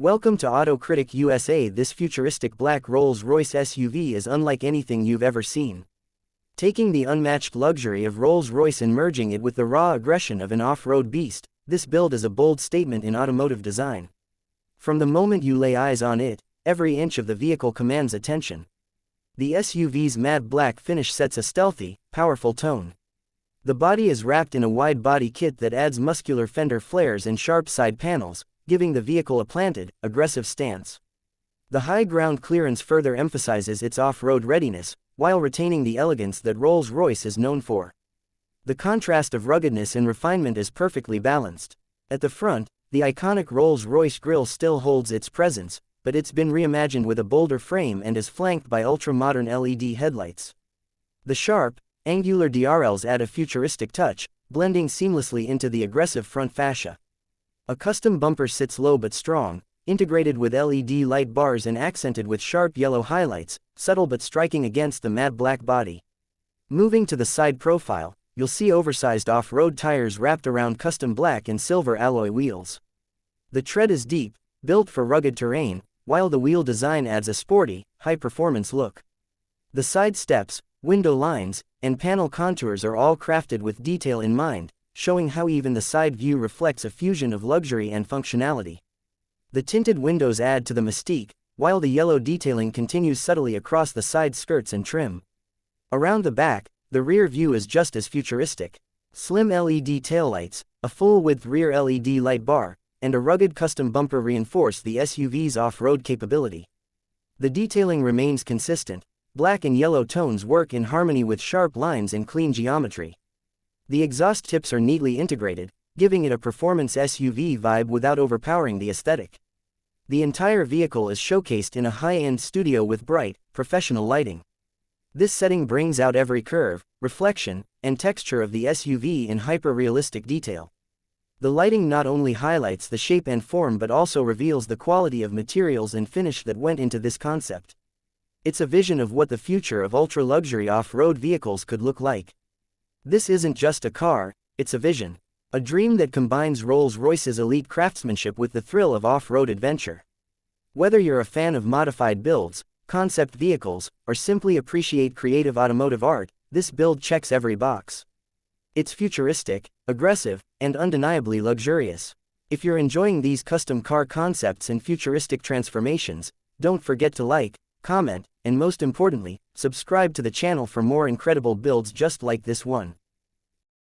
Welcome to Auto Critic USA. This futuristic black Rolls-Royce SUV is unlike anything you've ever seen. Taking the unmatched luxury of Rolls-Royce and merging it with the raw aggression of an off-road beast, this build is a bold statement in automotive design. From the moment you lay eyes on it, every inch of the vehicle commands attention. The SUV's matte black finish sets a stealthy, powerful tone. The body is wrapped in a wide body kit that adds muscular fender flares and sharp side panels, giving the vehicle a planted, aggressive stance. The high ground clearance further emphasizes its off-road readiness, while retaining the elegance that Rolls-Royce is known for. The contrast of ruggedness and refinement is perfectly balanced. At the front, the iconic Rolls-Royce grille still holds its presence, but it's been reimagined with a bolder frame and is flanked by ultra-modern LED headlights. The sharp, angular DRLs add a futuristic touch, blending seamlessly into the aggressive front fascia. A custom bumper sits low but strong, integrated with LED light bars and accented with sharp yellow highlights, subtle but striking against the matte black body. Moving to the side profile, you'll see oversized off-road tires wrapped around custom black and silver alloy wheels. The tread is deep, built for rugged terrain, while the wheel design adds a sporty, high-performance look. The side steps, window lines, and panel contours are all crafted with detail in mind, showing how even the side view reflects a fusion of luxury and functionality. The tinted windows add to the mystique, while the yellow detailing continues subtly across the side skirts and trim. Around the back, the rear view is just as futuristic. Slim LED taillights, a full-width rear LED light bar, and a rugged custom bumper reinforce the SUV's off-road capability. The detailing remains consistent. Black and yellow tones work in harmony with sharp lines and clean geometry. The exhaust tips are neatly integrated, giving it a performance SUV vibe without overpowering the aesthetic. The entire vehicle is showcased in a high-end studio with bright, professional lighting. This setting brings out every curve, reflection, and texture of the SUV in hyper-realistic detail. The lighting not only highlights the shape and form but also reveals the quality of materials and finish that went into this concept. It's a vision of what the future of ultra-luxury off-road vehicles could look like. This isn't just a car, it's a vision. A dream that combines Rolls-Royce's elite craftsmanship with the thrill of off-road adventure. Whether you're a fan of modified builds, concept vehicles, or simply appreciate creative automotive art, this build checks every box. It's futuristic, aggressive, and undeniably luxurious. If you're enjoying these custom car concepts and futuristic transformations, don't forget to like, comment, and most importantly, subscribe to the channel for more incredible builds just like this one.